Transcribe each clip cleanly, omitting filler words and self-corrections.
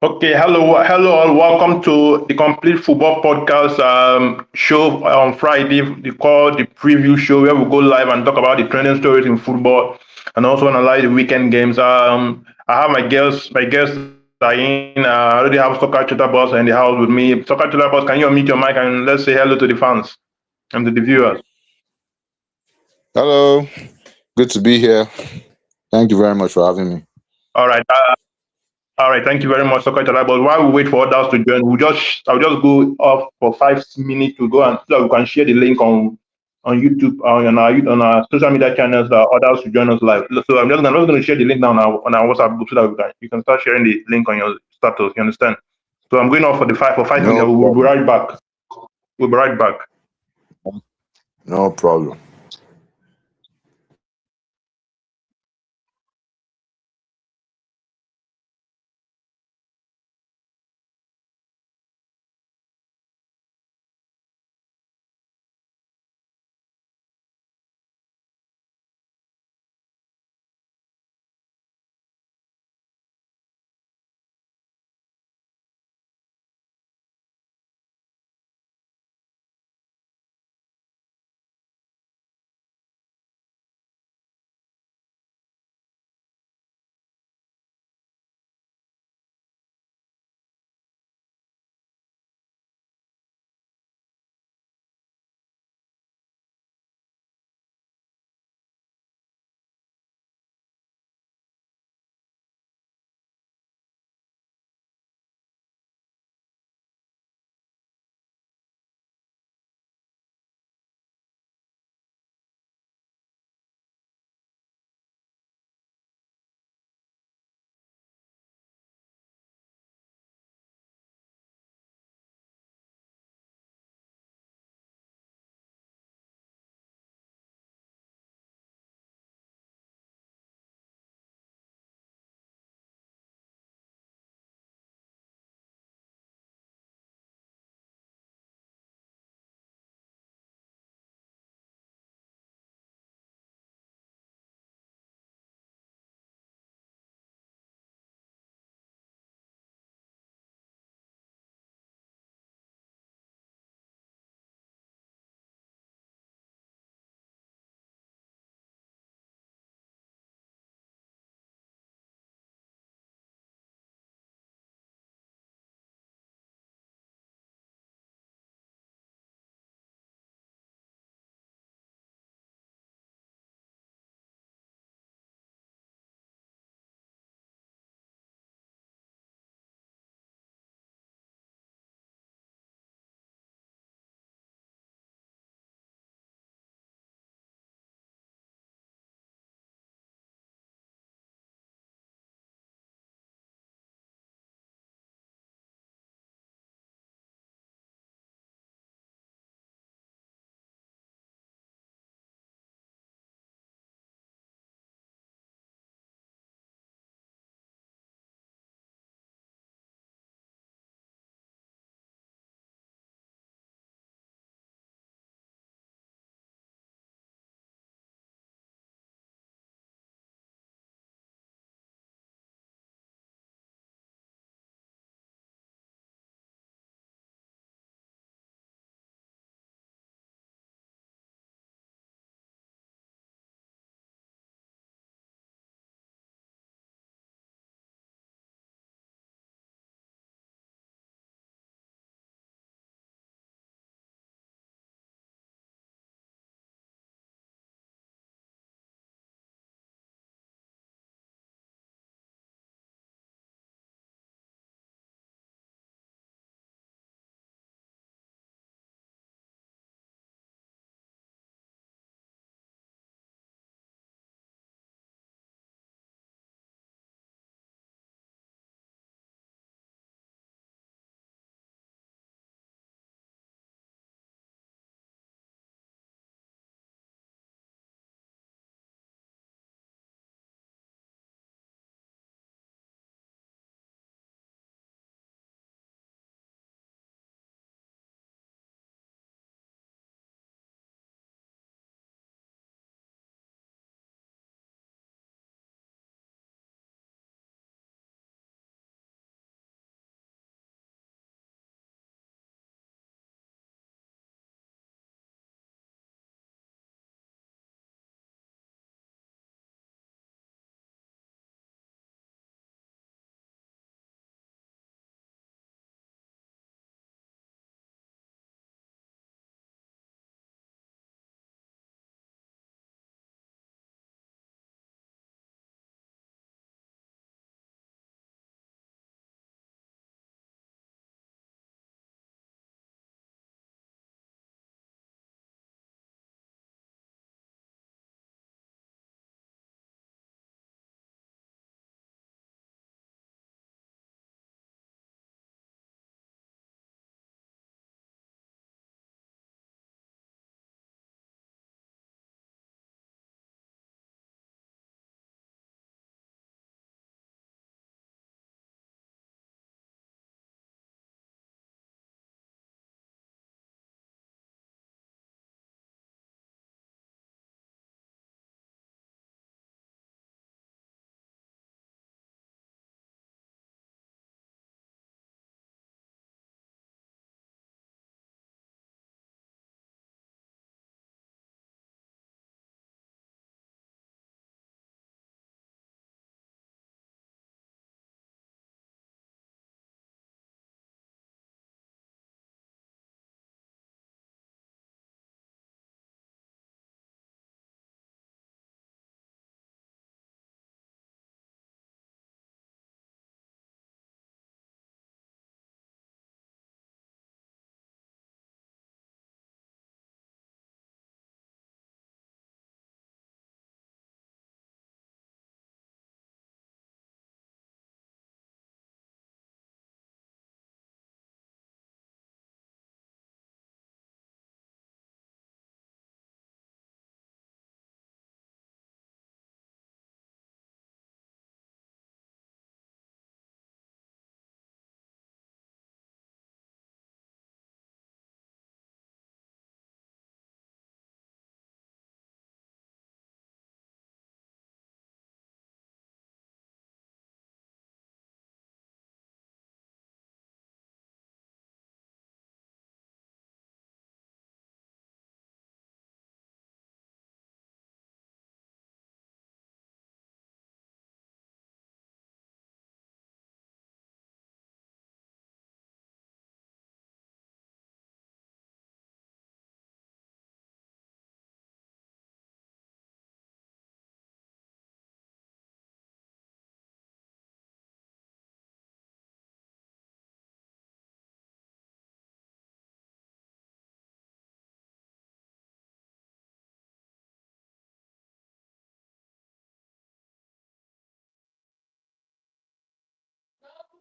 Okay, hello, all. Welcome to the Complete Football Podcast show on Friday. We call the preview show where we go live and talk about the trending stories in football and also analyze the weekend games. I have my guests are in. I already have Soccer Chuta Boss in the house with me. Soccer Chuta Boss, can you unmute your mic and let's say hello to the fans and to the viewers? Hello, good to be here. Thank you very much for having me. All right. All right, thank you very much, Soccer Chala. But while we wait for others to join, I'll just go off for 5 minutes to go and so that we can share the link on YouTube on our social media channels that others to join us live. So I'm just going to share the link now on our WhatsApp group so that you can start sharing the link on your status. You understand? So I'm going off for 5 minutes. No We'll be problem. right back. We'll be right back. No problem.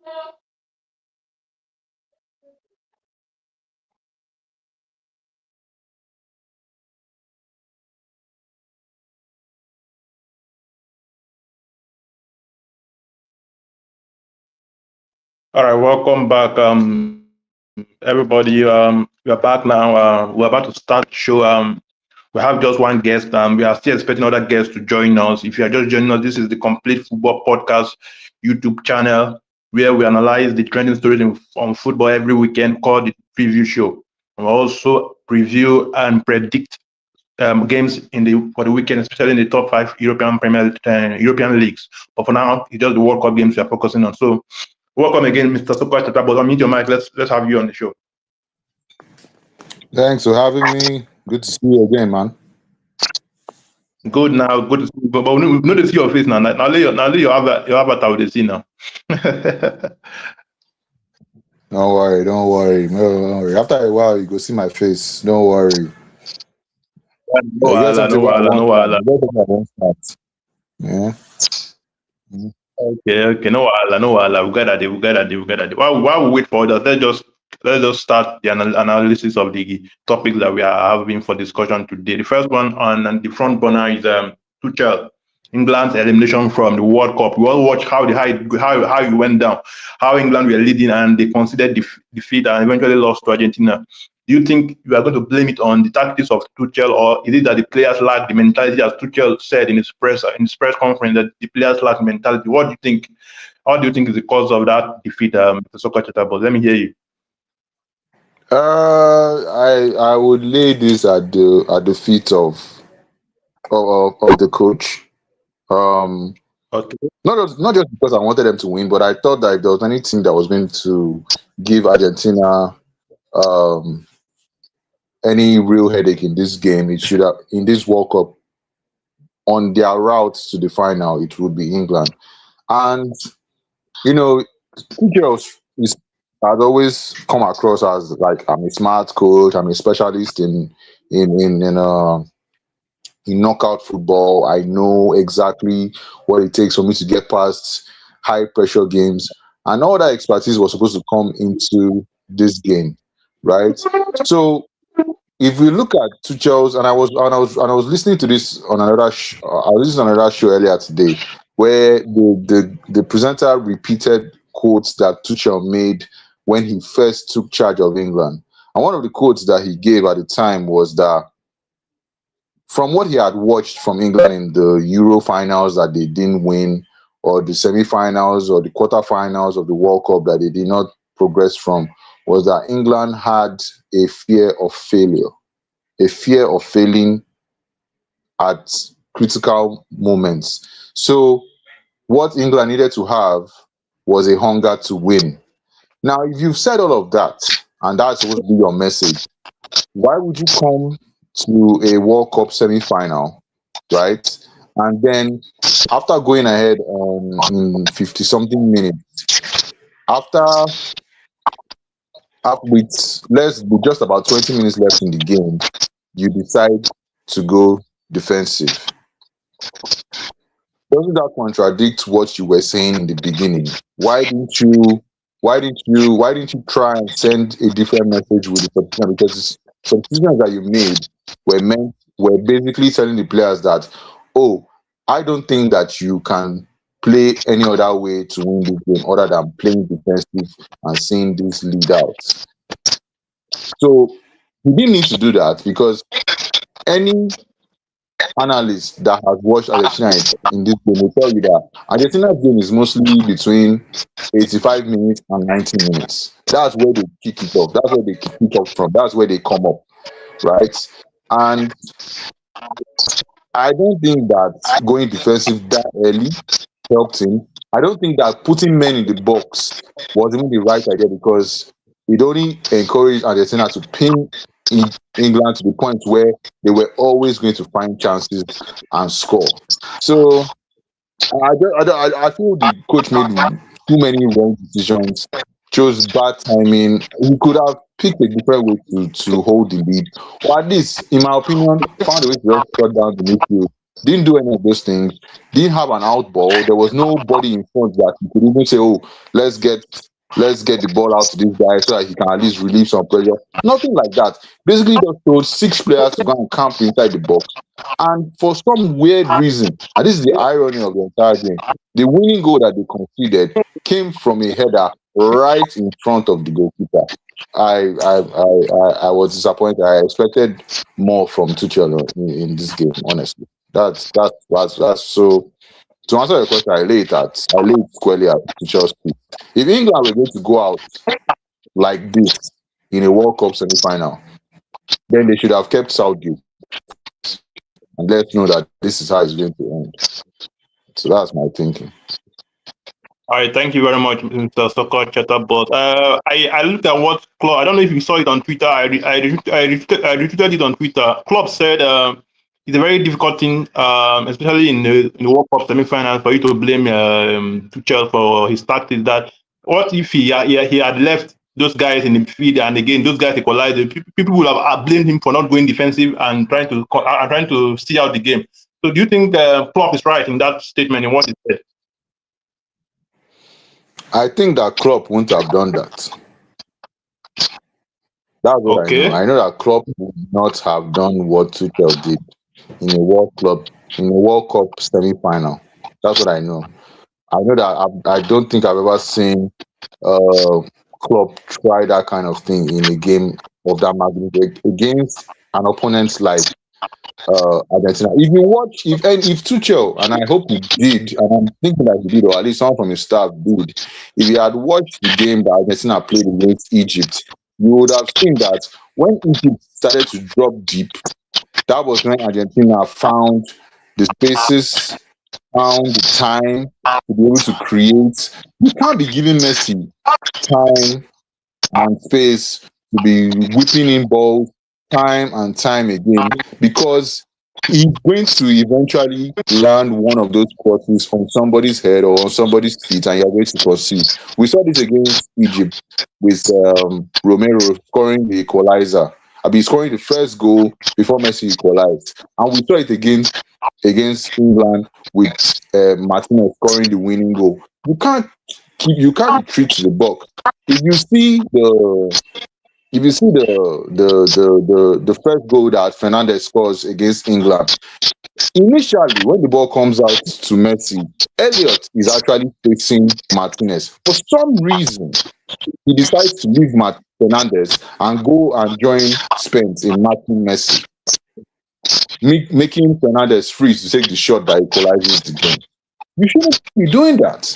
All right, welcome back, everybody. We are back now. We're about to start the show. We have just one guest. We are still expecting other guests to join us. If you are just joining us, this is the Complete Football Podcast YouTube channel where we analyze the trending stories on football every weekend called the Preview Show. We also preview and predict games in the for the weekend, especially in the top five European leagues. But for now, it's just the World Cup games we are focusing on. So, welcome again, Mr. Sokoy Tatabos. Unmute your mic. Let's have you on the show. Thanks for having me. Good to see you again, man. Good now, good to see you. But we know to see your face now. Now your avatar with the see now. Don't worry, don't worry. No, don't worry. After a while, you go see my face. Don't worry. No You get wahala, no something where I wahala, no want start. wahala. You get something I want start. Yeah. Mm. Okay, no wahala, no wahala. We got that, we got that, we got that. While we wait for others, let's just start the analysis of the topics that we are having for discussion today. The first one on the front burner is Tuchel, England's elimination from the World Cup. We all watched how it went down, how England were leading and they considered defeat and eventually lost to Argentina. Do you think you are going to blame it on the tactics of Tuchel, or is it that the players lack the mentality, as Tuchel said in his press conference, that the players lack mentality? What do you think? What do you think is the cause of that defeat, Mr. Soccer Chatterbox? Let me hear you. I would lay this at the feet of the coach. Um, Okay. not just because I wanted them to win, but I thought that if there was anything that was going to give Argentina um any real headache in this game, it should have in this World Cup on their route to the final, it would be England. And you know, Tuchel is has always come across as like I'm a smart coach, I'm a specialist in in in uh in knockout football. I know exactly what it takes for me to get past high pressure games, and all that expertise was supposed to come into this game, right? So if we look at Tuchel's, and I was listening to this on I was listening on another show earlier today, where the presenter repeated quotes that Tuchel made when he first took charge of England, and one of the quotes that he gave at the time was that from what he had watched from England in the Euro finals that they didn't win, or the semi-finals or the quarter-finals of the World Cup that they did not progress from, was that England had a fear of failure, a fear of failing at critical moments. So what England needed to have was a hunger to win. Now, if you've said all of that, and that's supposed to be your message, why would you come to a World Cup semi-final, right? And then after going ahead in 50 something minutes, after with with just about 20 minutes left in the game, you decide to go defensive. Doesn't that contradict what you were saying in the beginning? Why didn't you try and send a different message with the substitution? Because substitutions that you made were basically telling the players that, oh, I don't think that you can play any other way to win this game other than playing defensive and seeing this lead out. So he didn't need to do that because any analyst that has watched Argentina in this game will tell you that Argentina's game is mostly between 85 minutes and 90 minutes. That's where they kick it off. That's where they kick it off from. That's where they come up, right? And I don't think that going defensive that early helped him. I don't think that putting men in the box was even the right idea because it only encouraged Argentina to pin England to the point where they were always going to find chances and score. So I feel the coach made too many wrong decisions, chose bad timing. He could have picked a different way to hold the lead, or at least, in my opinion, found a way to just shut down the midfield Didn't do any of those things. Didn't have an out ball. There was nobody in front that you could even say, "Oh, let's get let's get the ball out to this guy so that he can at least relieve some pressure." Nothing like that. Basically, just told six players to go and camp inside the box. And for some weird reason, and this is the irony of the entire game, the winning goal that they conceded came from a header right in front of the goalkeeper. I was disappointed. I expected more from Tuchel in this game. Honestly, that's so. To answer your question, I lay it squarely at Tuchel's feet. If England were going to go out like this in a World Cup semi-final, then they should have kept Southgate and let us know that this is how it's going to end. So that's my thinking. All right, thank you very much, Mr. Soccer Chatterbot. I looked at what Klopp. I don't know if you saw it on Twitter. I retweeted it on Twitter. Klopp said it's a very difficult thing, especially in the World Cup semi-finals, for you to blame Tuchel for his tactics. That what if he had left those guys in the field and again those guys equalized? People would have blamed him for not going defensive and trying to see out the game. So do you think Klopp is right in that statement in what he said? I think that Klopp wouldn't have done that. That's what I know. Okay. I know that Klopp would not have done what Tuchel did in a World Cup semi-final. That's what I know. I know that I don't think I've ever seen uh, Klopp try that kind of thing in a game of that magnitude against an opponent like Argentina. If you watch, if Tuchel, and I hope he did, and I'm thinking that he did, or at least someone from his staff did, if he had watched the game that Argentina played against Egypt, you would have seen that when Egypt started to drop deep, that was when Argentina found the spaces, found the time to be able to create. You can't be giving Messi time and space to be whipping in balls time and time again because he's going to eventually land one of those crosses on somebody's head or on somebody's feet and you're going to concede. We saw this against Egypt with Romero scoring the equalizer. I mean, scoring the first goal before Messi equalized. And we saw it again against England with Martinez scoring the winning goal. You can't retreat to the box. If you see the if you see the first goal that Fernandez scores against England, initially when the ball comes out to Messi, Elliot is actually facing Martinez. For some reason, he decides to leave Fernandez and go and join Spence in marking Messi, making Fernandez free to take the shot that equalizes the game. You shouldn't be doing that.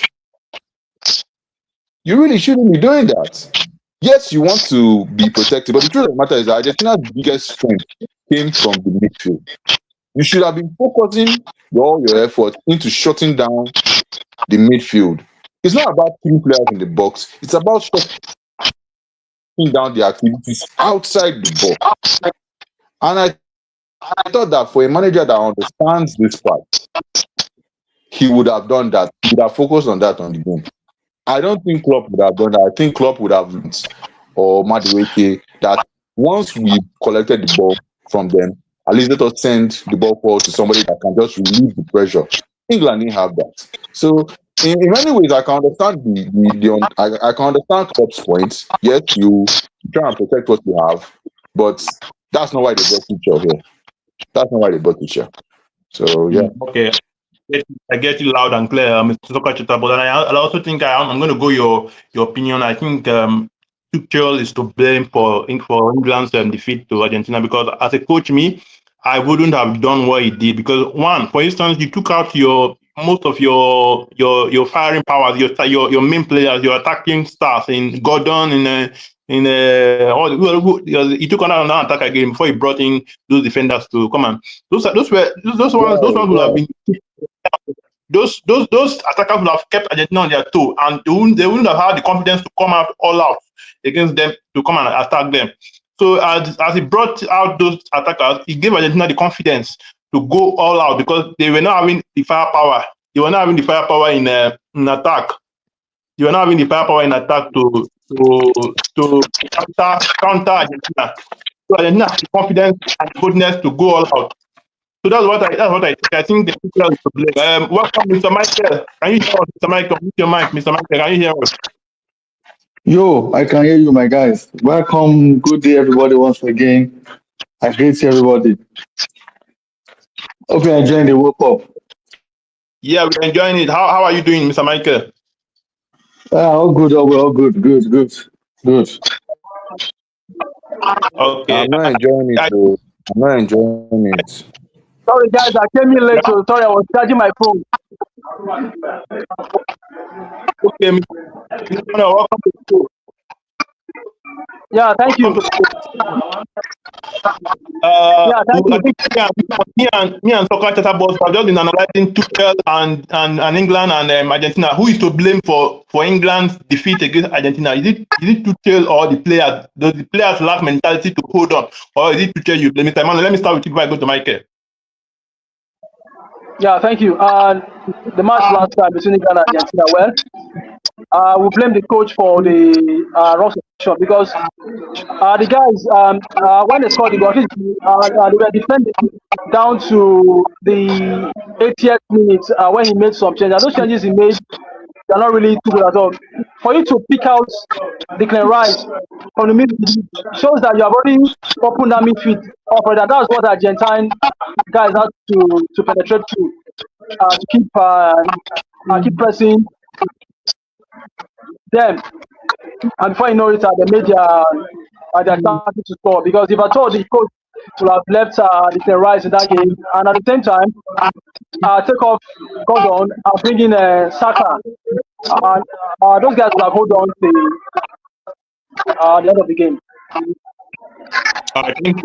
You really shouldn't be doing that. Yes, you want to be protected, but the truth of the matter is that Argentina's biggest strength came from the midfield. You should have been focusing all your effort into shutting down the midfield. It's not about three players in the box. It's about shutting down the activities outside the box. And I thought that for a manager that understands this part, he would have done that. He would have focused on that on the game. I don't think Klopp would have done that. I think Klopp would have or Madueke that once we collected the ball from them, at least let us send the ball forward to somebody that can just relieve the pressure. England didn't have that. So in many ways, I can understand I can understand Klopp's points. Yes, you try and protect what you have, but that's not why they brought Tuchel here. That's not why they brought Tuchel. So yeah. Okay. I get you loud and clear, Mr. Sokachita, but I also think I'm going to go your opinion. I think Tuchel is to blame for England's defeat to Argentina because as a coach, I wouldn't have done what he did because one, for instance, you took out most of your firing powers, your main players, your attacking stars in Gordon he took on another attack again before he brought in those defenders to come on. Those ones would have been those attackers would have kept Argentina on their toe, and they wouldn't have had the confidence to come out all out against them to come and attack them. So as he brought out those attackers, he gave Argentina the confidence to go all out because they were not having the firepower. They were not having the firepower in attack. They were not having the firepower in attack to counter Argentina. So Argentina has the confidence and boldness to go all out. So that's what I think. I think the Tuchel is to blame. Welcome, Mr. Michael. Can you hear us, Mr. Michael? Mute your mic, Mr. Michael. Can you hear us? Yo, I can hear you, my guys. Welcome. Good day, everybody, once again. I greet everybody. Hope you're enjoying the World Cup. Yeah, we're enjoying it. How are you doing, Mr. Michael? All good, all good, good. Okay. I'm not enjoying it. I, Though. I'm not enjoying it. Sorry, guys, I came in late. So sorry, I was charging my phone. okay, Mr. Welcome to the show. Yeah, thank you. Welcome to the show. Yeah, thank I you. think me and Soccer Chatter Boss have just been analyzing Tuchel and England and Argentina. Who is to blame for England's defeat against Argentina? Is it Tuchel or the players? Does the players lack mentality to hold on, or is it Tuchel you blame? Mr. Emmanuel, let me start with you before I go to Michael. Yeah, thank you. The match last time between England and Argentina, well, we blame the coach for the wrong shot because the guys, when they scored the goal, I think, they were defending down to the 80th minute when he made some changes. And those changes he made, they're not really too good at all. For you to pick out Declan Rice from the midfield shows that you have already opened that midfield up. And that's what Argentine guys have to penetrate through to keep pressing them. And before you know it, they made their starting to score. Because if I told the coach would have left the Rice in that game, and at the same time, take off Gordon and bring in Saka, and those guys would have hold on to the end of the game. I think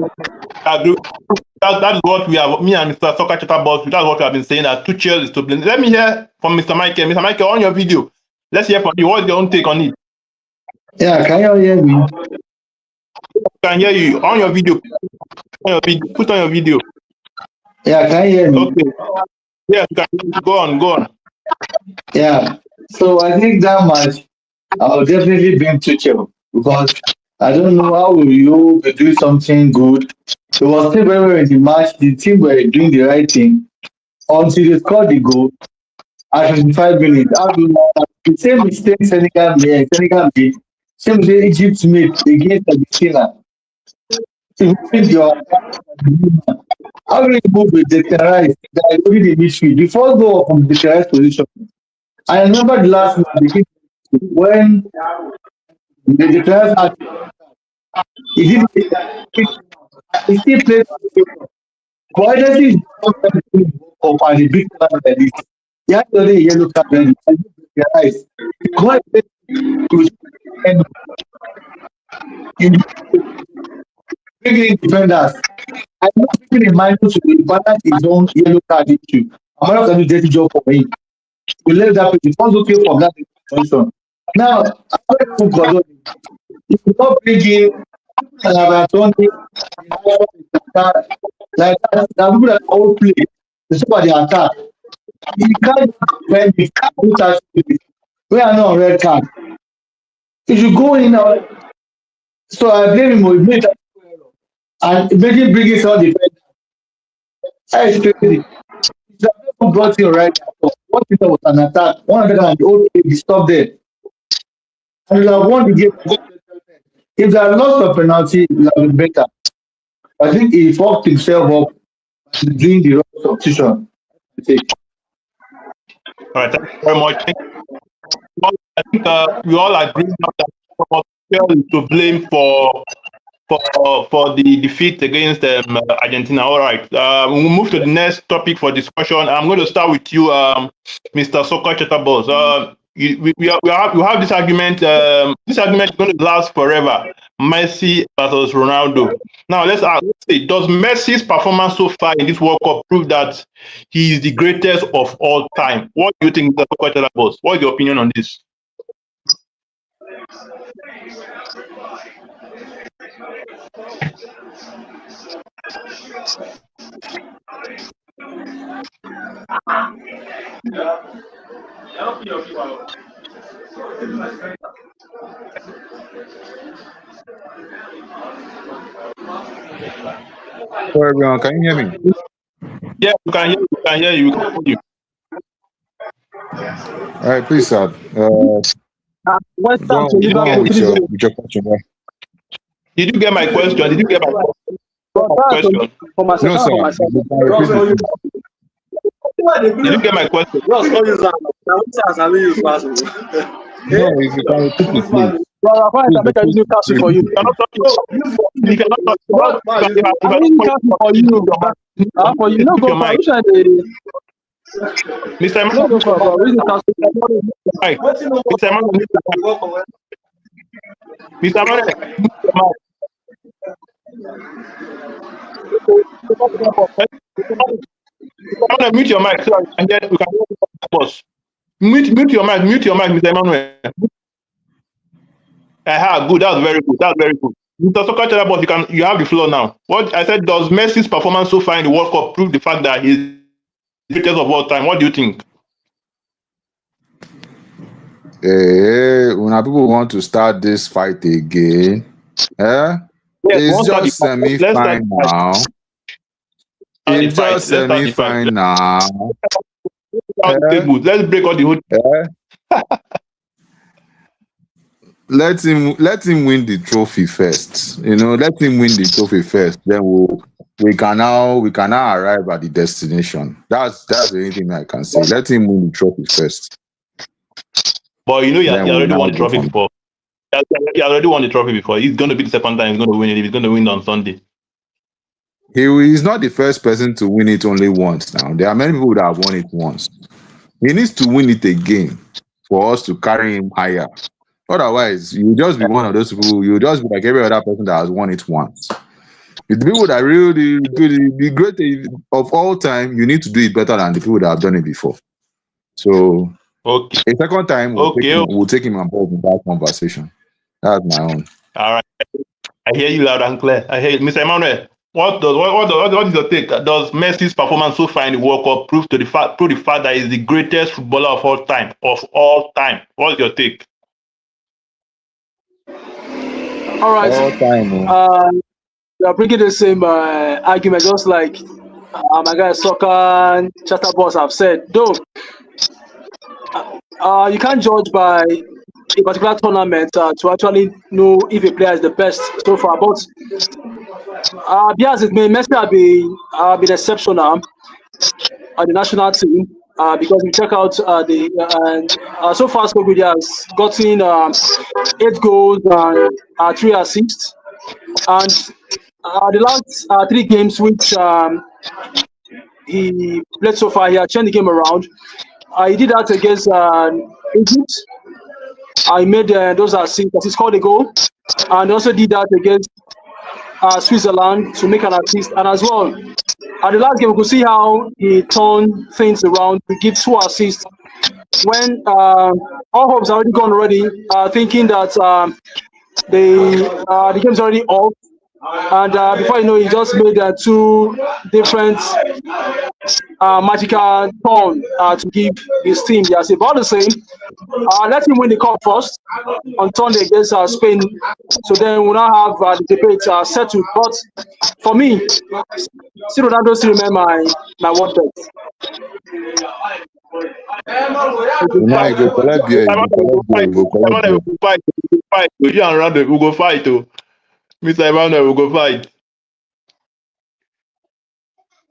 that's what we have. Me and Mr. Soccer Chatter Boss. That's what we have been saying. That Tuchel is to blame. Let me hear from Mr. Michael. Mr. Michael, on your video, let's hear from you. What's your own take on it? Yeah, can you hear me? I can hear you on your video. Put on your video. Yeah, can you hear me? Okay. Yes, you can. Go on. Yeah. So I think that match, I'll definitely blame Tuchel because I don't know how will you be doing something good. It was still very well in the match. The team were doing the right thing until they scored the goal at 25 minutes. How do you know that? The same mistake Senegal made, same mistake Egypt made against Argentina. If you think you are how will you move with the terrorize that is already the midfield? The first goal from the terrorist position. I remember the last match when the terrorist had he did he still played for the paper. But I don't think he's up at the big club like this. He had only a yellow card ready. I think the eyes. Because and in bringing in defenders. I'm not keeping in mind to balance his own yellow card issue. I'm not going to do dirty job for him. We left that place. It was okay from that position. Now, after Godwin, if you not bring in Anthony, like that, people that all play, the super the attack. You can't defend the who touch it. We are not on red card. If you go in now, so I blame him with me and imagine bringing some defender. That is crazy. If the person brought you right now, what if there was an attack? 100 and the old lady stopped there. And you have won the game. If there are lots of penalty, it would have been better. I think he fucked himself up doing the wrong substitution. I think. All right. Thank you very much. I think we all agree now that Tuchel is to blame for the defeat against Argentina. All right. We'll move to the next topic for discussion. I'm going to start with you, Mr. Soccer Chatterboss. We have this argument. This argument is going to last forever. Messi versus Ronaldo. Now let's say, does Messi's performance so far in this World Cup prove that he is the greatest of all time? What do you think, Mr. Soccer Chatterboss? What is your opinion on this? So everyone, can you hear me? Yeah, you can hear you. We can hear you. We can hear you. All right, please, sir. West Ham to Did Go you on get Liverpool with 3-0. your question. Yeah. did you get my question? Did you get But my that's question? for myself. No, That's sir. for myself. You can repeat it, please. Did you get my question? No, if you can repeat it, please. Well, I find Please I make a repeat, Newcastle for repeat you. You cannot talk. You cannot talk. No, If I I don't mean point Newcastle for you, mute you. your mic. For you, Please no mute go your for mic. which one they Mr. no Emmanuel, go for which Newcastle. mute your mic. Mr. Emmanuel, mute your mic. Mr. Emmanuel, mute your mic. Mr. Emmanuel, mute your mic so we can hear the boss. Mute your mic, Mr. Emmanuel. Good. That's very good. That's very good. Mr. Soccer boss, you have the floor now. What I said, does Messi's performance so far in the World Cup prove the fact that he's the greatest of all time? What do you think? When people want to start this fight again, eh? Yes, we It's won't start the just fight. Let's start semi-fine the fight. now. Start the It's fight. just Let's start the fight. semi-fine now. Let's start the Eh? table. Let's break all the whole. Eh? Let him win the trophy first. Let him win the trophy first. Then we can now arrive at the destination. That's the only thing I can say. Let him win the trophy first. But you Then we'll already now won the go trophy from. before. He already won the trophy before. He's going to be the second time he's going to win it. If he's going to win on Sunday. He is not the first person to win it only once now. There are many people that have won it once. He needs to win it again for us to carry him higher. Otherwise, you'll just be one of those people. You'll just be like every other person that has won it once. With the people that really good, the great of all time, you need to do it better than the people that have done it before. So Okay. a second time Okay. we'll take him above in that conversation. That's my own. All right. I hear you loud and clear. I hear you. Mr. Emmanuel, what is your take? Does Messi's performance so far in the World Cup prove the fact that he's the greatest footballer of all time? What's your take? All right. All time. We are bringing the same argument, just like my guy Soccer Chatter Boss have said. Though you can't judge by a particular tournament to actually know if a player is the best so far. But be as it may, Messi have been exceptional on the national team because we check out so far Skoguidi has gotten 8 goals and 3 assists, and the last 3 games which he played so far, he had turned the game around. He did that against Egypt. He made those assists. He scored a goal, and also did that against Switzerland to make an assist. And as well, at the last game, we could see how he turned things around to give 2 assists when all hopes are already gone already, thinking that the game's already off. And before you know, he just made 2 different magical turn to give his team the assist. But all the same, let him win the cup first on Sunday against Spain. So then we'll now have the debate settled. But for me, still Ronaldo still remain my world best. Now you go collect beer, you go collect beer, you go collect beer. We go fight. We go fight. You and Ronaldo, we go fight. Mr. Emmanuel, we go fight.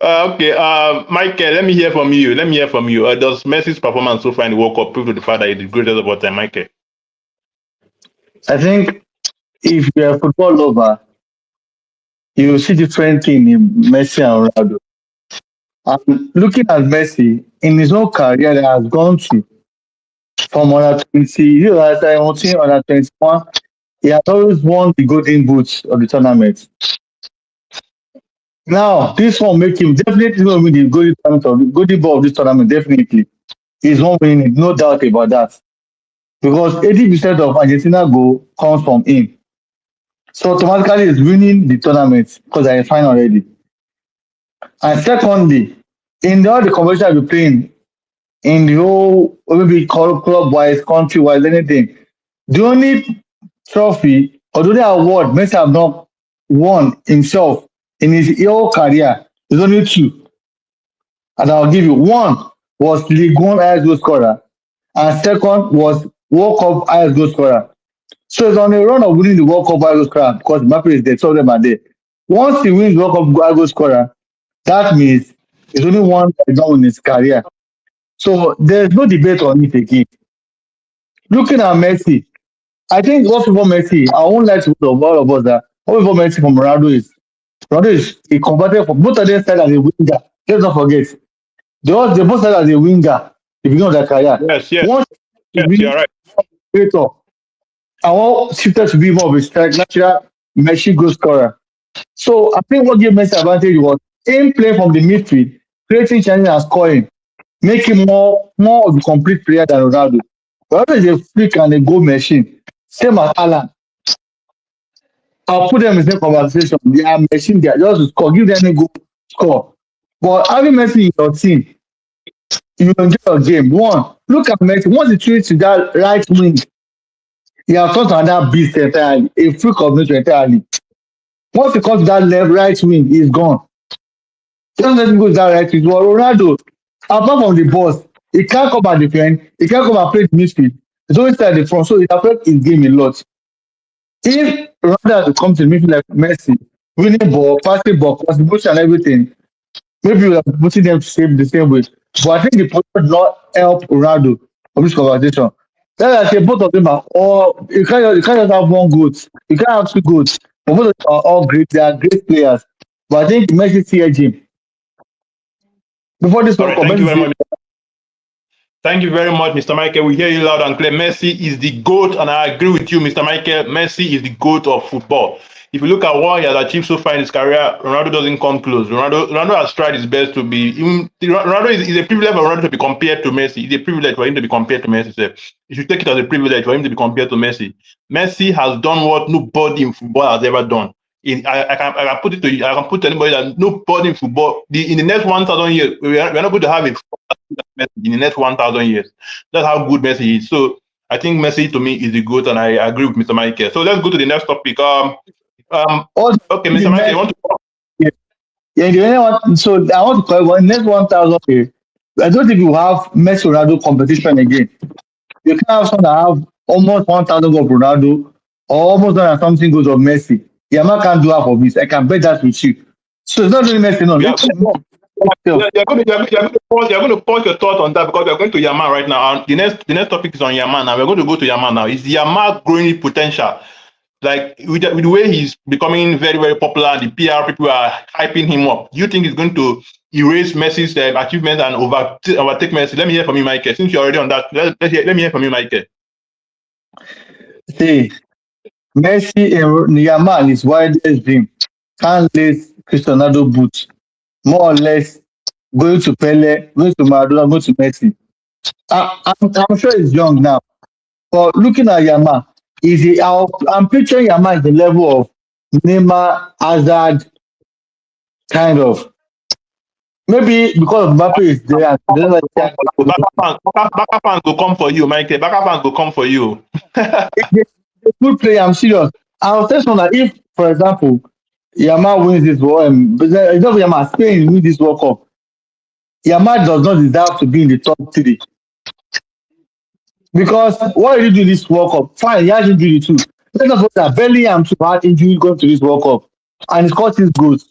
Okay, Michael, let me hear from you. Does Messi's performance so far in the World Cup prove to the fact that he's the greatest of all time, Michael? I think if you're a football lover, you see different thing in Messi and Ronaldo. And looking at Messi in his whole career that has gone to from under 20, under 17, under 21, he has always won the golden boots of the tournament. Now, this one make him definitely going to win the golden tournament of the golden ball of this tournament. Definitely, he's not winning it, no doubt about that. Because 80% of Argentina goal comes from him. So automatically he's winning the tournament because I fine already. And secondly, in all the competition we're playing, in the whole maybe club wise, country wise, anything, the only trophy or the only award Messi have not won himself in his whole career is only 2. And I'll give you one was League One highest goal scorer, and second was World Cup highest goal scorer. So he's on a run of winning the World Cup highest goal scorer because Mbappe is there, two of them are there. Once he wins World Cup highest goal scorer, that means it's only one that is done in his career. So there's no debate on it again. Looking at Messi, I think what people Messi, I won't like to of all of us that what people Messi from Ronaldo is he converted from both of them started as a winger. Let's not forget. They both started as a winger at the beginning of their career. Yes, yes, Once he yes, be you're right. creator, I want shifted to be more of a strike natural Messi goal scorer. So I think what gave Messi advantage was him playing from the midfield, creating chances and scoring, make him more of a complete player than Ronaldo. Ronaldo is a freak and a goal machine. Same as Alan. I'll put them in the same conversation. They are machine there just to score. Give them a goal, score. But having Messi in your team, you enjoy your game. One, look at Messi. Once he switches to that right wing, he has turned to another beast entirely, a freak of nature entirely. Once he comes to that left right wing, he's gone. Just let him go to that right wing. But Ronaldo, apart from the boss, he can't come and defend. He can't come and play the midfield. He's always at the front, so it affects his game a lot. If Ronaldo has to come to the midfield like Messi, winning ball, passing ball, contribution and everything, maybe we are putting them to same the same way. But I think the point does not help Ronaldo of this conversation. That's I say both of them are all you can't just have one goat. You can't have two goats. But both of them are all great. They are great players. But I think Messi see him before this All World right, Cup. thank you Messi very see much. Thank you very much, Mr. Michael. We hear you loud and clear. Messi is the GOAT, and I agree with you, Mr. Michael. Messi is the GOAT of football. If you look at what he has achieved so far in his career, Ronaldo doesn't come close. Ronaldo has tried his best to be. Even, Ronaldo is a privilege for Ronaldo to be compared to Messi. It's a privilege for him to be compared to Messi. So you should take it as a privilege for him to be compared to Messi. Messi has done what nobody in football has ever done. I can put it to you. I can put to anybody that nobody in football in the next 1,000 years we are not going to have a Messi in the next 1,000 years. That's how good Messi is. So I think Messi to me is the good, and I agree with Mr. Michael. So let's go to the next topic. also Okay, in the Mr. Michael, you next want to? yeah, yeah, in the next one, so I want to call one next 1,000 years. I don't think you have Messi Ronaldo competition again. You can have someone that have almost 1,000 goals of Ronaldo or almost done something goals of Messi. Yamal can't do half of this. I can bet that with you. So it's not really Messi, no. Yeah, Little more itself. you're going to pause your thought on that because we're going to Yamal right now. And the next topic is on Yamal now. We're going to go to Yamal now. Is Yamal growing potential? Like with the way he's becoming very, very popular, and the PR people are hyping him up. Do you think he's going to erase Messi's achievements and overtake Messi? Let me hear from you, Michael. Since you're already on that, let me hear from you, Michael. See, Messi and Yamal is wildest dream. Can't let Cristiano Ronaldo boot. More or less going to Pele, going to Maradona, going to Messi. I'm sure he's young now. But looking at Yamal, I'm picturing Yamal at the level of Neymar, Hazard, kind of. Maybe because Mbappe is there and they don't like that. Baka fans go come for you, Michael. Baka fans go come for you. A good player, I'm serious. I'll tell someone that if, for example, Yamal wins this World but then- it's not Yamal, Spain wins this World Cup, Yamal does not deserve to be in the top three. Because what did he do in this World Cup? Fine, he has injury too. Let's not forget that Bellingham too had injury going to this World Cup. And he scored his goals.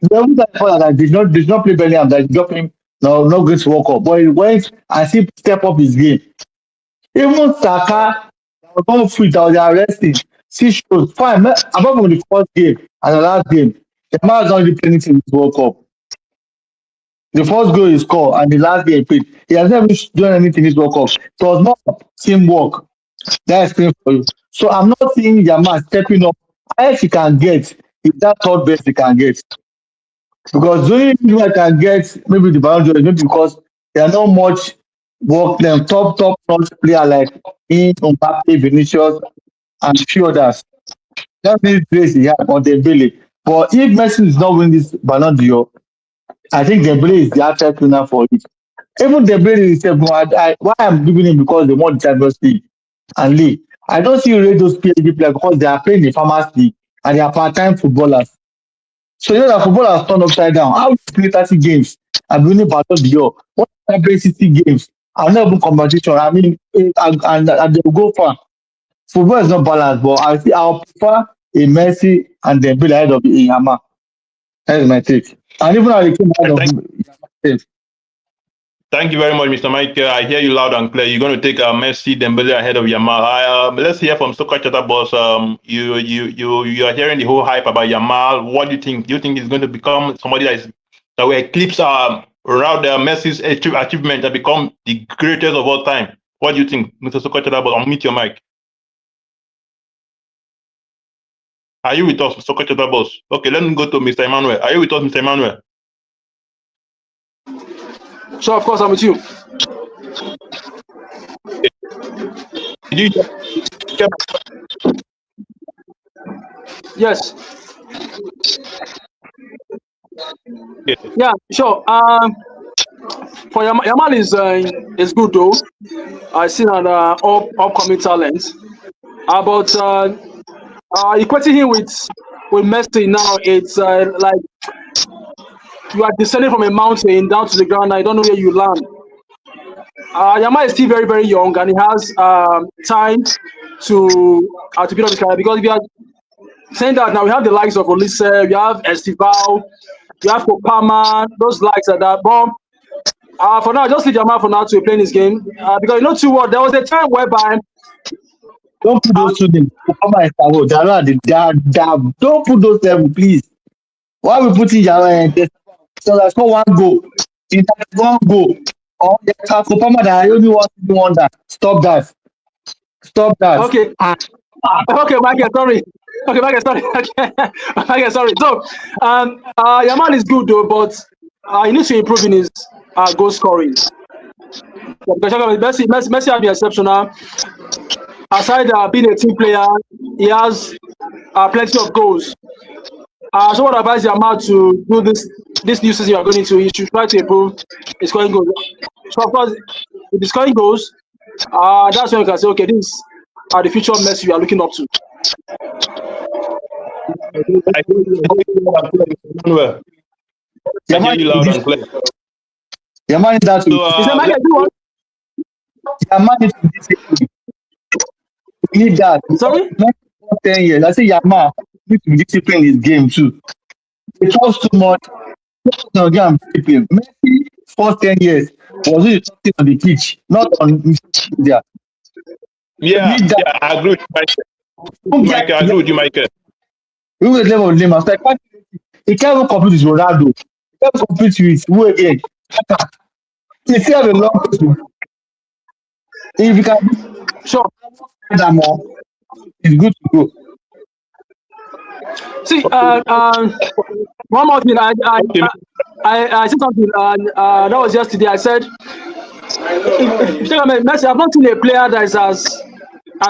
The only player that did not play Bellingham, that did not play no, not going to World Cup. But he went and he step up his game. Even Saka, that was not free, that was arresting. See shows. Fine, apart from the first game and the last game, the man has not really played anything in this World Cup. The first goal he scored and the last game he played. He has never done anything in this World Cup. It was not teamwork. That's thing for you. So I'm not seeing Yamal stepping up. Highest he can get is that third best he can get. Because the only reason I can get maybe the Ballon d'Or is maybe because there are not much work them top notch player like him, Mbappe, Vinicius, and few others. That's the place he had on Dembele. But if Messi is not winning this Ballon d'Or, I think Dembele is the actual winner for it. Even Dembele is why I'm giving him because they won the Champions League and league. I don't see rate those PSG players because they are playing the Farmers League and they are part-time footballers. So you know that football has turned upside down. How do you play 30 games and be winning Ballon d'Or? What Champions 60 games? And not even competition. I mean, and they will go far. Football is not balanced, but I'll prefer a Messi and Dembele ahead of a Yamal. That is my take. And even how they came ahead And of thank Yamal. Thank you very much, Mr. Michael. I hear you loud and clear. You're going to take Messi, Dembele ahead of Yamal. Let's hear from Soccer Chatter Boss. You are hearing the whole hype about Yamal. What do you think? Do you think he's going to become somebody that will eclipse Ronaldo, Messi's achievement and become the greatest of all time? What do you think, Mr. Soccer Chatter Boss? Unmute your mic. Are you with us, Soccer Chatter Boss? Okay, let me go to Mr. Emmanuel. Are you with us, Mr. Emmanuel? So of course I'm with you. Did you Yes. okay. Yeah. Sure. For Yamal is good though. I see an upcoming talent. But equating him with Messi now, it's like you are descending from a mountain down to the ground. I don't know where you land. Yamal is still very, very young, and he has time to build up his career. Because if you are saying that now, we have the likes of Olise, we have Estival, we have Kopama, those likes like that. But for now, just leave Yamal for now to play his game. Because you know too what, there was a time whereby Don't put those two names. Obama and Sabo. Don't put those level, please. Why we putting Yamal? So that's not one goal. In that one goal. Oh, Obama that I only want to do one that. Stop that. Stop that. okay, okay, Michael, sorry. Okay, Michael, sorry. Okay, Michael, sorry. So, Yamal is good though, but he needs to improve in his goal scoring. Because Messi has been exceptional. Aside being a team player, he has plenty of goals. So what advise Yamal to do this new season you are going into? He should try to improve his scoring goals. So of course, with the scoring goals, that's when you can say, okay, these are the future Messi you are looking up to. I hear you loud and clear, Mr. Emmanuel. I hear Yamal you is loud this. and clear. Yamal is that. So Is that Michael? let's Do what? Yamal is discipline. We need that. Sorry? Next 10 years, I say Yamal needs to be disciplined in his game too. He talks too much. Focus on game and discipline. Messi, first 10 years, was really talking on the pitch, not on social media. We yeah, need that. yeah, I agree with you, Michael. Don't get Michael, I agree with you, Michael. we will level of name. Like, he can't even compete with Ronaldo. He can't compete with who again? He still have a long way to go. If you can Sure. do that more, it's good to go. See, one more thing. Okay, I said something. That was yesterday. I said, if you take a Messi, I've not seen a player that is as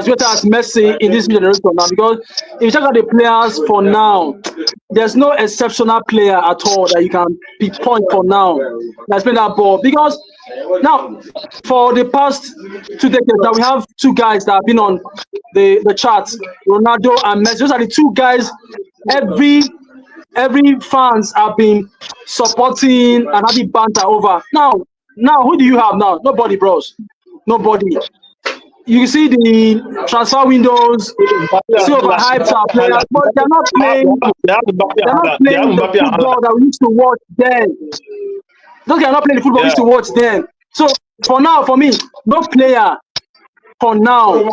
great as Messi in this generation now. Because if you check out the players for now, there's no exceptional player at all that you can pinpoint for now that's playing that ball. Because now, for the past 2 decades, that we have two guys that have been on the charts, Ronaldo and Messi. Those are the two guys every fans have been supporting and having banter over. Now, who do you have now? Nobody, bros. Nobody. You see the transfer windows, see overhyped our players, but they're not playing. They're not playing the football that we used to watch then. Those guys are not playing the football we used to watch then. So for now, for me, no player for now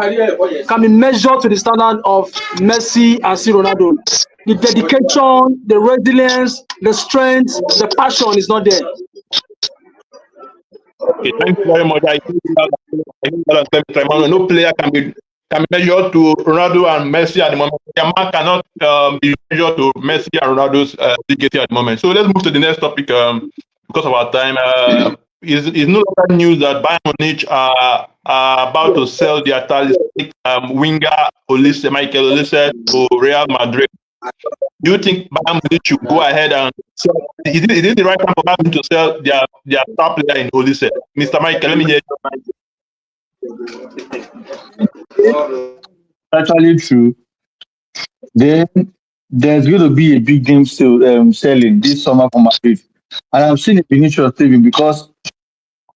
can be measured to the standard of Messi and C. Ronaldo. The dedication, the resilience, the strength, the passion is not there. Okay, thank you very much. I think Mr. Emmanuel, no player can be measured to Ronaldo and Messi at the moment. Yamal cannot be measured to Messi and Ronaldo's legacy at the moment. So let's move to the next topic because of our time. It's no longer news that Bayern Munich are about to sell their talismanic winger Michael Olise to Real Madrid. Do you think Bayern Munich should go ahead and sell? Is it the right time for Bayern Munich to sell their star player in Olise? Mr. Michael, let me hear you. Actually true. Then there's going to be a big game still selling this summer for Madrid. And I'm seeing Vinicius saving because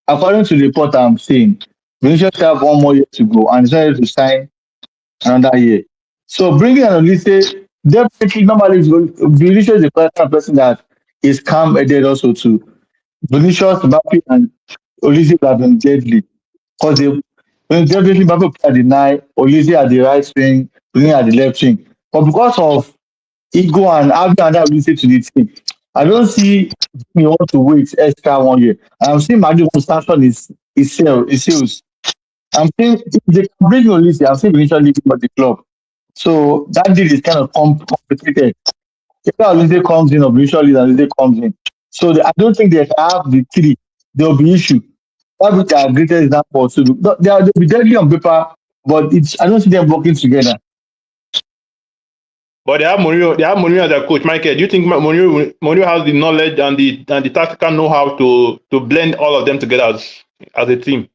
according to the report I'm seeing, Vinicius have 1 more year to go and he's not able to sign another year. So bringing an Olise, definitely normally Vinicius is the kind of person that is calm headed also too. Vinicius, Mbappe, and Olise have been deadly because they definitely Mbappe play at the nine, Olise at the right wing, Vinicius at the left wing. But because of ego and having another Olise to the team, I don't see me want to wait extra 1 year. And I'm seeing Madrid want to sanction his sales. I'm saying if they can bring Olise, I'm saying Vinicius leaving for the club. So that deal is kind of complicated. If Olise comes in or Vinicius leaves and Olise comes in. So I don't think they can have the three. There will be issue. That will be their greatest example. So they'll be deadly on paper, but I don't see them working together. But they have Mourinho. They have Mourinho as a coach. Michael, do you think Mourinho has the knowledge and the tactical know-how to blend all of them together as a team?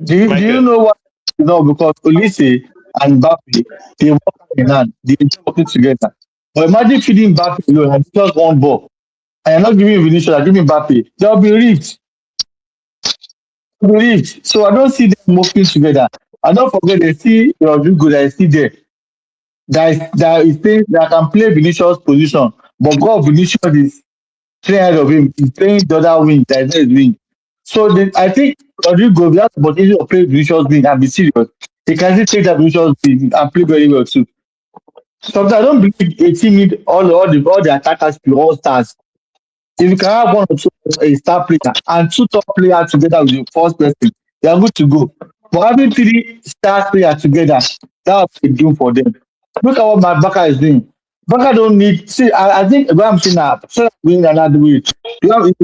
Do you know what? Because Olise and Mbappe, they work hand in hand. They enjoy working together. But imagine feeding Mbappe alone and just one ball. And you're not giving Vinicius, you're giving Mbappe. They'll be rich. They'll be rich. So I don't see them working together. And don't forget, they see Rodrigo that is still there. That can play Vinicius' position. But God, Vinicius is playing ahead of him. He's playing the other wing. That is not his wing. So I think Rodrigo, if he has the opportunity to play Vinicius' wing and be serious, he can still take that Vinicius wing and play very well too. Sometimes I don't believe a team need all the attackers to be all stars. If you can have one or two a star player and two top players together with the first person, they are good to go. But having three star players together, that's a doom for them. Look at what my Baka is doing. Baka don't need see. I think what I'm saying now, so going another way. You have to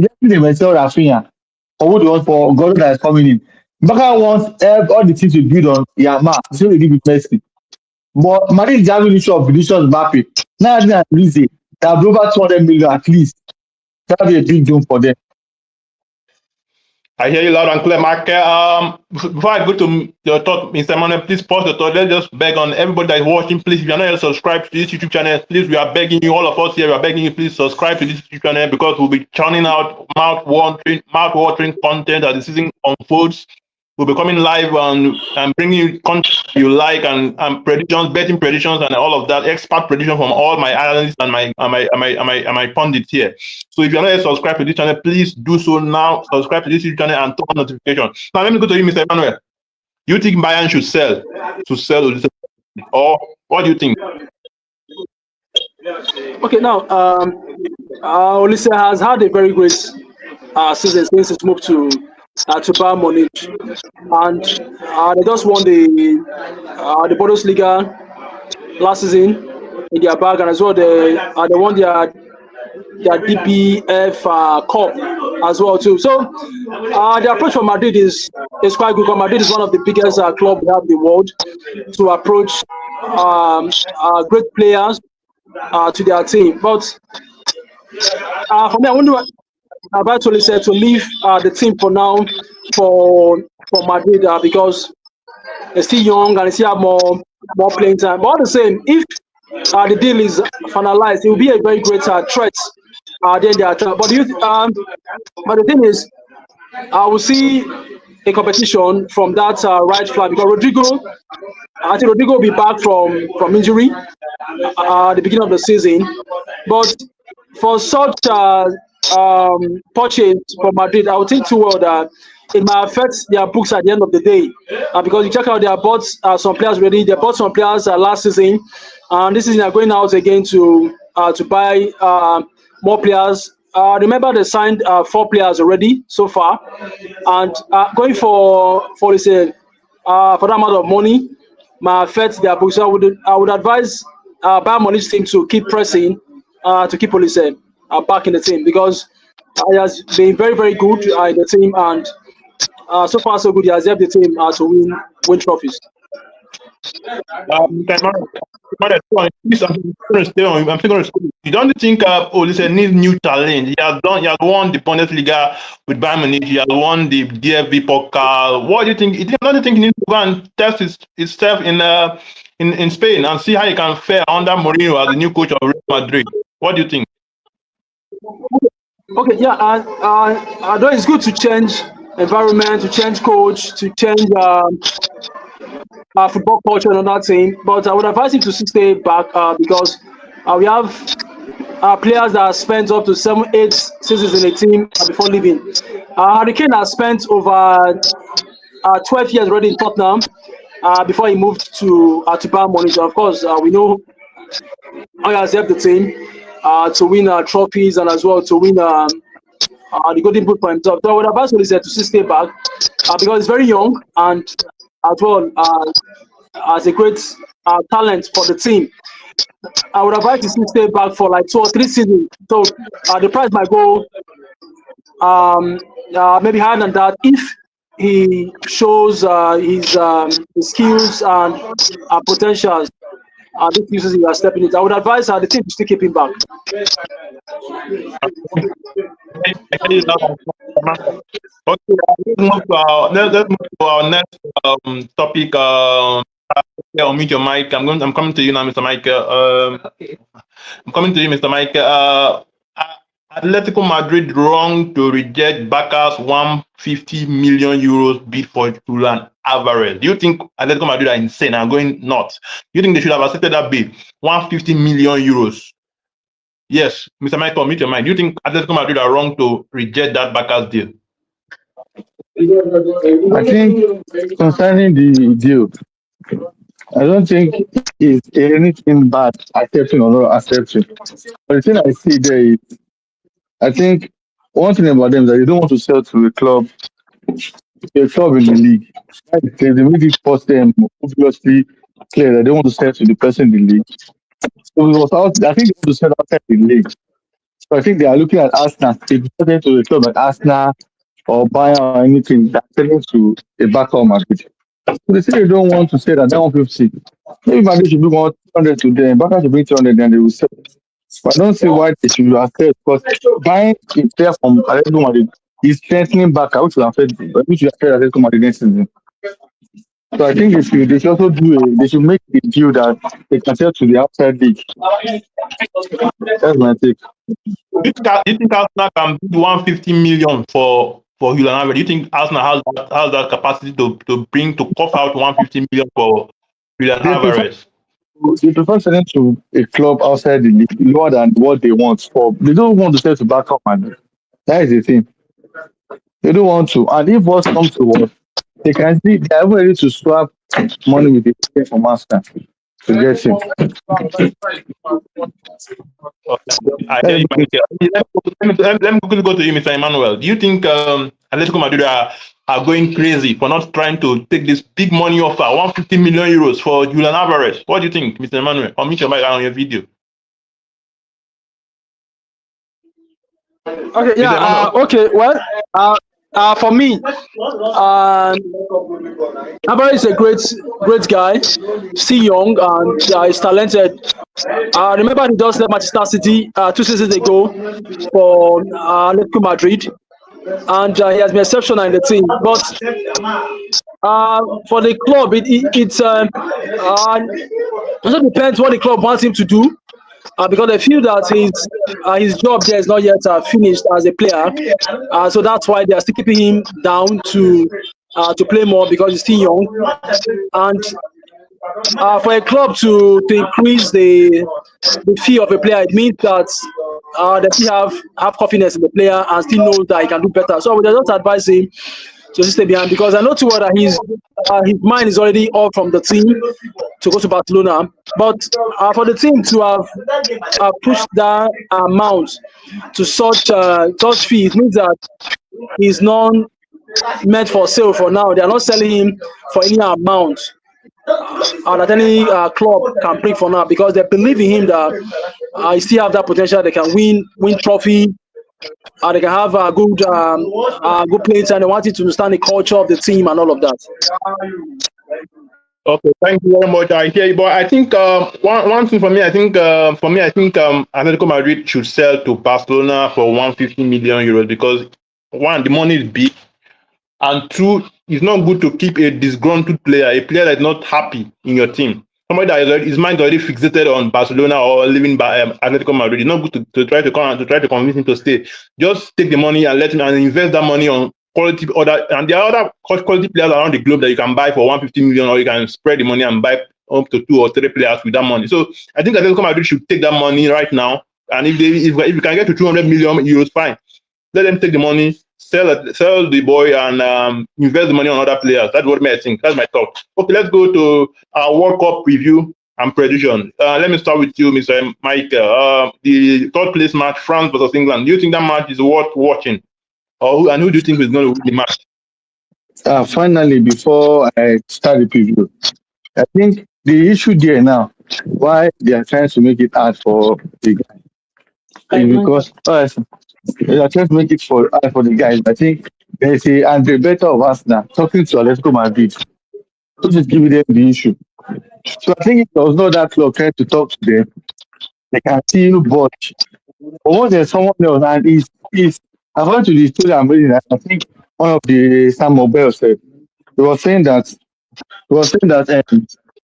mention Rafinha or what you want for Gordon that is coming in. Baka wants all the teams to build on Yama. So they did with Messi. But Madrid is having issue of Vinicius Mbappe. Now they are releasing. They have over 200 million at least. That'll be a big deal for them. I hear you loud and clear, Mark. Before I go to your thought, Mr. Manuel, please pause the thought. Let's just beg on everybody that is watching, please, if you're not yet subscribed to this YouTube channel, please, we are begging you, all of us here, we are begging you, please subscribe to this YouTube channel because we'll be churning out mouth-watering content as the season unfolds. We'll be coming live and bringing you content you like and predictions, betting predictions, and all of that expert prediction from all my analysts and my pundits here. So if you're not yet subscribed to this channel, please do so now. Subscribe to this YouTube channel and turn on notifications. Now let me go to you, Mr. Emmanuel. Do you think Bayern should sell or what do you think? Okay, now Olise has had a very great season since his move to Bayern Munich, and they just won the Bundesliga last season in their bag, and as well they won their DPF Cup as well too. So the approach for Madrid is quite good. Because Madrid is one of the biggest clubs we have in the world to approach great players to their team. But for me, I wonder about Olise to leave the team for now for Madrid because they're still young and they still have more playing time. But all the same, if the deal is finalized, it will be a very great threat. Then they are, but but the thing is, I will see a competition from that right flank because I think Rodrigo will be back from injury at the beginning of the season. But for such purchase from Madrid, I would think too well that it might affect their books at the end of the day because you check out they have bought some players already. They bought some players last season, and this season they're going out again to buy more players. Remember they signed 4 players already so far, and going for this for that amount of money might affect their books. So I would advise Bayern Munich team to keep pressing to keep Olise back in the team because he has been very, very good in the team, and so far so good. He has helped the team to win trophies. I'm still going to stay. You don't think Olise needs new talent? He has won the Bundesliga with Bayern Munich. He has won the DFB Pokal. What do you think? Don't you think he needs to go and test himself in in Spain and see how he can fare under Mourinho as the new coach of Real Madrid. What do you think? Okay, yeah, and I know it's good to change environment, to change coach, to change football culture and all that thing. But I would advise him to stay back because we have players that have spent up to 7, 8 seasons in a team before leaving. Harry Kane has spent over 12 years already in Tottenham before he moved to Bayern Munich. Of course, we know how he has helped the team to win trophies and as well to win the golden boot for himself. So I would advise Olise to stay back because he's very young and as well as a great talent for the team. I would advise him to stay back for like 2 or 3 seasons. So the price might go maybe higher than that if he shows his skills and potentials. This uses he are stepping it. I would advise the team to still keep him back. Okay, let's move to our next topic. Unmute your mic. I'm coming to you now, Mr. Michael. I'm coming to you, Mr. Michael. Atletico Madrid wrong to reject Barca's 150 million euros bid for Julian Alvarez. Do you think Atletico Madrid are insane and going nuts? Do you think they should have accepted that bid? 150 million euros. Yes, Mr. Michael, mute your mic. Do you think Atletico Madrid are wrong to reject that Barca's deal? I think concerning the deal, I don't think it's anything bad accepting or not accepting. But the thing I see there is, I think one thing about them is that they don't want to sell to a club in the league. They make it force them obviously clear that they want to sell to the person in the league. So it was out, I think they want to sell outside the league. So I think they are looking at Arsenal. If you sell to a club like Arsenal or Bayern or anything, they're selling to a backer market. So they say they don't want to say that 150. Maybe Madrid should bring 100 to them, Barca should bring 200, then they will sell. But I don't see why they should accept because buying a player from Atletico Madrid is strengthening Barca, which will affect Atletico Madrid next season. So I think they should also they should make a deal that they can sell to the outside league. That's my take. Do you think Arsenal can bid 150 million for Julian Alvarez? Do you think Arsenal has that capacity to cough out 150 million for Julian Alvarez? They prefer selling to a club outside the league lower than what they want for. They don't want to sell to backup man. That is the thing. They don't want to. And if what comes to what, they can see they are ready to swap money with the player from Arsenal to get him. I hear you, Michael. Let me quickly go to you, Mr. Emmanuel. Do you think Atletico Madrid are going crazy for not trying to take this big money offer, 150 million euros for Julian Alvarez? What do you think, Mr. Emmanuel? I'll meet your mic on your video. Okay, yeah, okay, well, for me, Alvarez is a great guy, still young and he's talented. Remember, he just left Manchester City 2 seasons ago for Atletico Madrid, and he has been exceptional in the team. But for the club, it also depends what the club wants him to do. Because they feel that his job there is not yet finished as a player, so that's why they are still keeping him down to play more because he's still young. And for a club to increase the fee of a player, it means that they still have confidence in the player and still know that he can do better. So I would just advise him to stay behind because I know too well that his mind is already off from the team to go to Barcelona. But for the team to have pushed that amount to such fee, it means that he's not meant for sale for now. They are not selling him for any amount that any club can bring for now because they believe in him that he still have that potential. They can win trophy. They can have a good playing time. They want to understand the culture of the team and all of that. Okay, thank you very much. I hear you, but I think one thing for me, I think Atletico Madrid should sell to Barcelona for 150 million euros because one, the money is big, and two, it's not good to keep a disgruntled player, a player that's not happy in your team. somebody that his mind already fixated on Barcelona or living by Atletico Madrid. It's not good to try to come and to try to convince him to stay. Just take the money and let him and invest that money on quality other, and there are other quality players around the globe that you can buy for 150 million, or you can spread the money and buy up to 2 or 3 players with that money. So I think Atletico Madrid should take that money right now, and if you can get to 200 million euros, fine. Let them take the money, sell the boy, and invest the money on other players. That's what I think. That's my thought. Okay, let's go to our World Cup preview and prediction. Let me start with you, Mr. Michael. The third place match, France versus England. Do you think that match is worth watching? And who do you think is going to win the match? Finally, before I start the preview, I think the issue there now, why they are trying to make it hard for the guys, is because they are trying to make it for hard for the guys. I think there's a Andre Better of Arsenal talking to Atletico Madrid, which is giving them the issue. So I think if there was not that club trying to talk to them, they can still budge. But once there's someone else, and is according to the story I'm reading, I think one of the Sam Mobile said he was saying that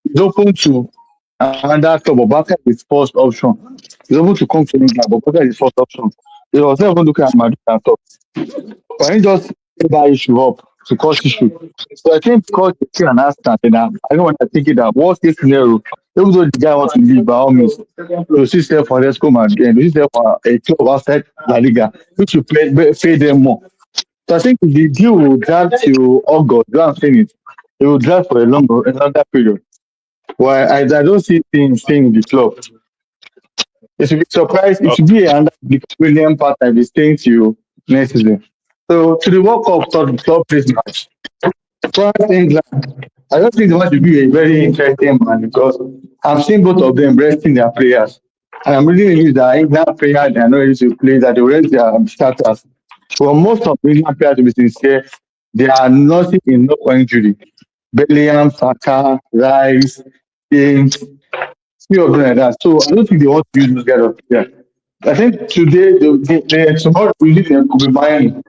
he's open to another club, but Barca is his first option. He's open to come to England, but Barca is his first option. He was not even looking at Madrid and talk. But he just take that issue up to cause issue. So I think because they see an Arsenal, then I don't want to think it that worst case scenario, even though the guy wants to leave by all means, to see step for Let's go Madrid, to see step for a club outside La Liga, which you pay them more. So I think the deal will drag till August. You know what I'm saying it. It will drag for a longer period. Why I don't see things staying in the club. It should be surprised. It Oh, should be another brilliant part of the staying till next season. So to the World Cup third place match, France England. I don't think the match will be a very interesting one because I've seen both of them resting their players. And I'm reading the news that England players they are not ready to play, that they rest their starters. For most of the England players, to be sincere, they are nothing in no injury. Bellingham, Saka, Rice, James, few of them like that. So I don't think they want to use those guys up there. I think today, tomorrow, we need them to be buying.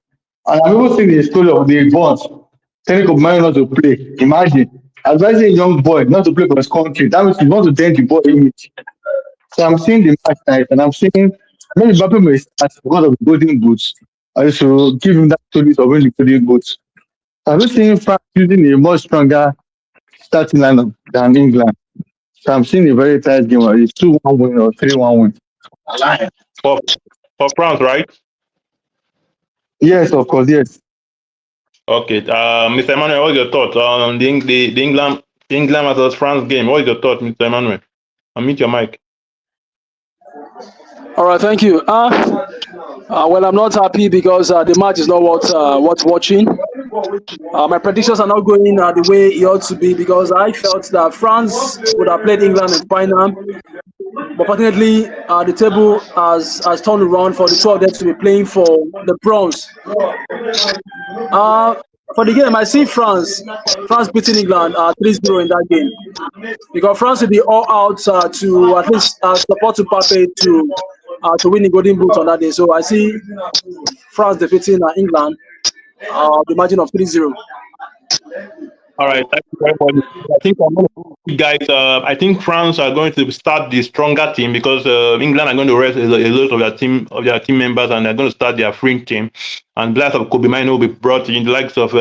And I'm even seeing the story of the bonds. Telling Kobe not to play. Imagine advising a young boy not to play for his country. That means he wants to dent the boy image. So I'm seeing the match tonight, and I'm seeing maybe Mbappe may start because of the golden boots. I should give him that story of winning the golden boots. I'm just seeing France using a much stronger starting lineup than England. So I'm seeing a very tight game. It's 2-1 win or 3-1 win. for for France, right? Yes, of course, yes. Okay. Mr. Emmanuel, what's your thoughts on the England versus France game? What is your thought, Mr. Emmanuel? Unmute your mic. All right, thank you. Well, I'm not happy because the match is not worth watching. My predictions are not going the way it ought to be because I felt that France would have played England in final, but fortunately, the table has turned around for the two of them to be playing for the bronze. Uh, for the game, I see France beating England 3-0 in that game because France will be all out to at least support Mbappe to win the Golden Boot on that day. So I see France defeating England the margin of 3-0. All right, thank you very much. I think I'm going to you guys. I think France are going to start the stronger team because England are going to rest a lot of their team members, and they're going to start their fringe team. And the likes of Kobe Mino will be brought in. The likes of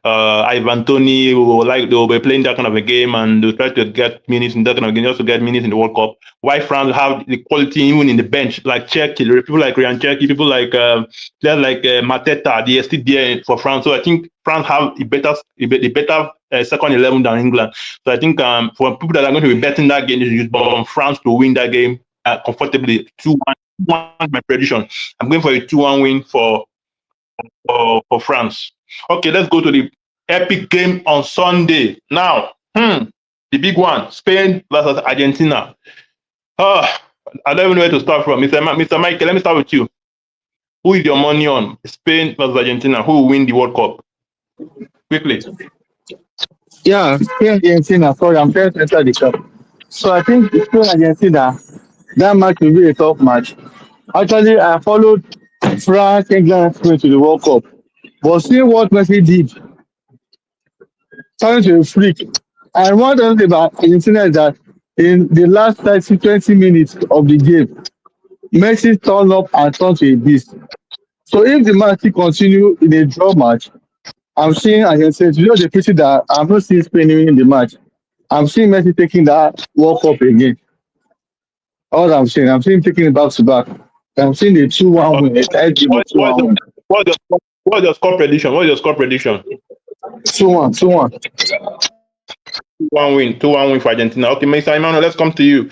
Ivan Tony will be playing that kind of a game, and they'll try to get minutes in that kind of game just to get minutes in the World Cup. Why France have the quality even in the bench, like Cherky, people like Ryan Cherky, people like players like Mateta, they are still there for France. So I think France have the better second 11 than England. So I think for people that are going to be betting that game, they should use on France to win that game comfortably. 2-1, 2-1 my prediction. I'm going for a 2-1 win for France. Okay, let's go to the epic game on Sunday. Now, the big one, Spain versus Argentina. Uh, I don't even know where to start from. Mr. Michael, let me start with you. Who is your money on? Spain versus Argentina. Who will win the World Cup? Quickly. Yeah, Spain Argentina. Sorry, I'm trying to enter the cup. So I think Spain Argentina, that match will be a tough match. Actually, I followed France, England, and Spain to the World Cup. But seeing what Messi did, turning to a freak. And one other thing about Argentina is that in the last 30, 20 minutes of the game, Messi turned up and turned to a beast. So if the match still continue in a draw match, I'm seeing Argentina, you know the pity that I'm not seeing Spain winning the match. I'm seeing Messi taking that World Cup again. All I'm seeing him taking it back to back. I'm seeing a 2-1 Okay. win, a tight game What of 2-1 win. what's your what's your score prediction? What's your score prediction? 2-1, 2-1. 2-1 win for Argentina. Okay, Mr. Emmanuel, let's come to you.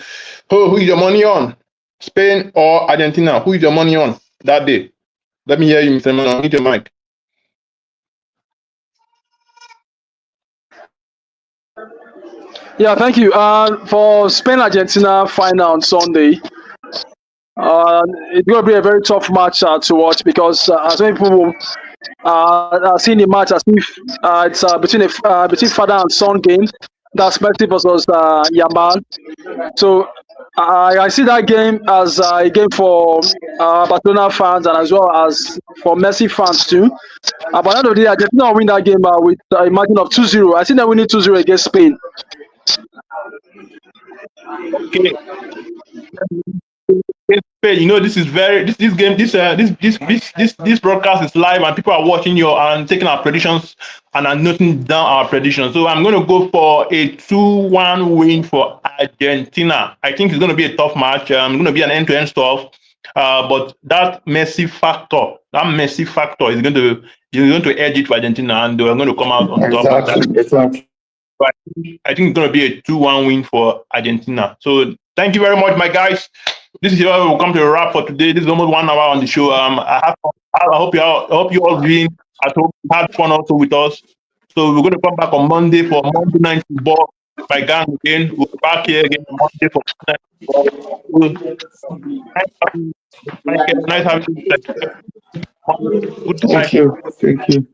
Who is your money on? Spain or Argentina? Who is your money on that day? Let me hear you, Mr. Emmanuel. Need your mic. Yeah, thank you. For Spain Argentina final on Sunday, it's going to be a very tough match to watch because as many people are seeing the match as if it's between father and son game. That's Messi versus Yamal. So I see that game as a game for Barcelona fans and as well as for Messi fans too. But at the end of the day, Argentina will win that game with a margin of 2-0. I see them winning 2-0 against Spain. Okay. You know, this is very this game this broadcast is live and people are watching you and taking our predictions and are noting down our predictions. So I'm going to go for a 2-1 win for Argentina. I think it's going to be a tough match. It's going to be an end-to-end stuff. But that Messi factor is going to edge it for Argentina, and they're going to come out on top. And that, Exactly, exactly. but I think it's going to be a 2-1 win for Argentina. So thank you very much, my guys. This is where we'll come to a wrap for today. This is almost 1 hour on the show. I hope you all been at home had fun also with us. So we're going to come back on Monday for Monday Night Football. My gang again. We'll be back here again on Monday for Monday Night Football. So, nice having you, Michael. Nice having you. Good Thank night. you. Thank you.